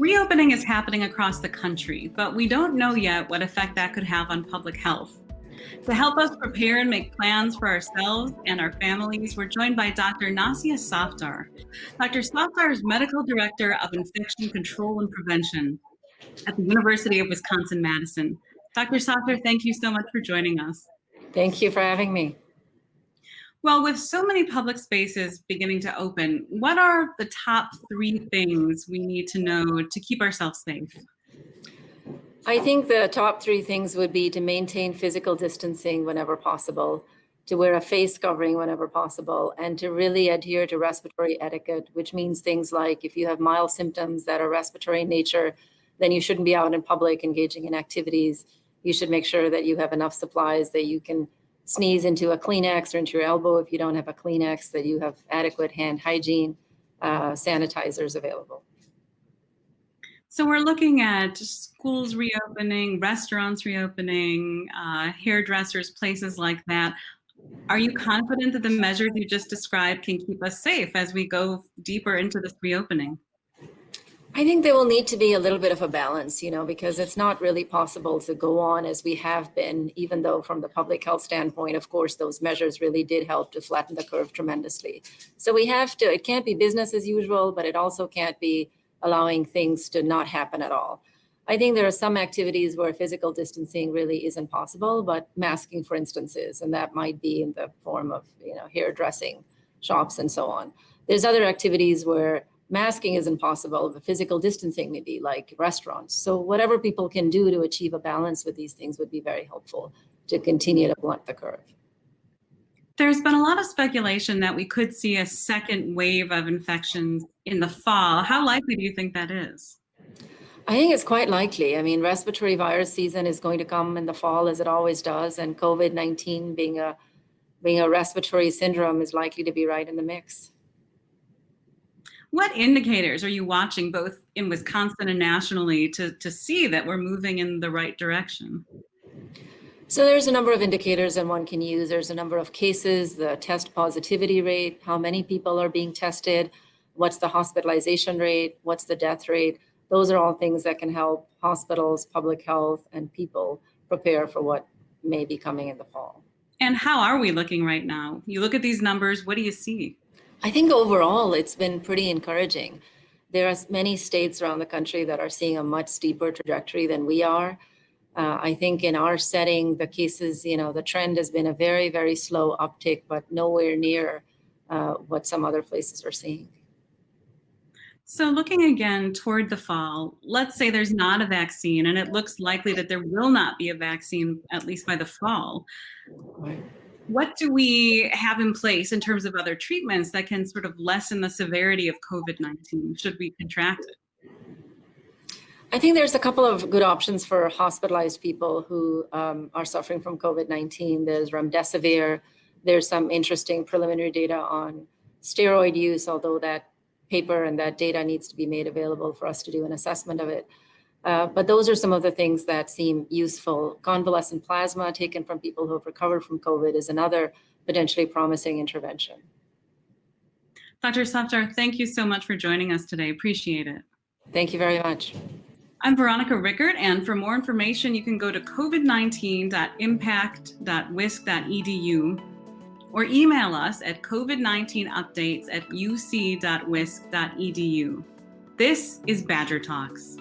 Reopening is happening across the country, but we don't know yet what effect that could have on public health. To help us prepare and make plans for ourselves and our families, we're joined by Dr. Nasia Safdar. Dr. Safdar is Medical Director of Infection Control and Prevention at the University of Wisconsin-Madison. Dr. Safdar, thank you so much for joining us. Thank you for having me. Well, with so many public spaces beginning to open, what are the top 3 things we need to know to keep ourselves safe? I think the top 3 things would be to maintain physical distancing whenever possible, to wear a face covering whenever possible, and to really adhere to respiratory etiquette, which means things like if you have mild symptoms that are respiratory in nature, then you shouldn't be out in public engaging in activities. You should make sure that you have enough supplies that you can sneeze into a Kleenex or into your elbow if you don't have a Kleenex, that you have adequate hand hygiene, sanitizers available. So we're looking at schools reopening, restaurants reopening, hairdressers, places like that. Are you confident that the measures you just described can keep us safe as we go deeper into this reopening? I think there will need to be a little bit of a balance, because it's not really possible to go on as we have been, even though from the public health standpoint, of course, those measures really did help to flatten the curve tremendously. So it can't be business as usual, but it also can't be allowing things to not happen at all. I think there are some activities where physical distancing really isn't possible, but masking, for instance, is, and that might be in the form of, hairdressing shops and so on. There's other activities where masking isn't possible, but physical distancing may be, like restaurants. So whatever people can do to achieve a balance with these things would be very helpful to continue to blunt the curve. There's been a lot of speculation that we could see a second wave of infections in the fall. How likely do you think that is? I think it's quite likely. I mean, respiratory virus season is going to come in the fall, as it always does, and COVID-19 being a respiratory syndrome is likely to be right in the mix. What indicators are you watching both in Wisconsin and nationally to see that we're moving in the right direction? So there's a number of indicators that one can use. There's a number of cases, the test positivity rate, how many people are being tested, what's the hospitalization rate, what's the death rate. Those are all things that can help hospitals, public health, and people prepare for what may be coming in the fall. And how are we looking right now? You look at these numbers, what do you see? I think overall it's been pretty encouraging. There are many states around the country that are seeing a much steeper trajectory than we are. I think in our setting, the cases, the trend has been a very, very slow uptick, but nowhere near what some other places are seeing. So looking again toward the fall, let's say there's not a vaccine, and it looks likely that there will not be a vaccine, at least by the fall. Right. What do we have in place in terms of other treatments that can sort of lessen the severity of COVID-19 should we contract it? I think there's a couple of good options for hospitalized people who are suffering from COVID-19. There's remdesivir. There's some interesting preliminary data on steroid use, although that paper and that data needs to be made available for us to do an assessment of it. But those are some of the things that seem useful. Convalescent plasma taken from people who have recovered from COVID is another potentially promising intervention. Dr. Safdar, thank you so much for joining us today. Appreciate it. Thank you very much. I'm Veronica Rickert, and for more information, you can go to covid19.impact.wisc.edu or email us at covid19updates@uc.wisc.edu. This is Badger Talks.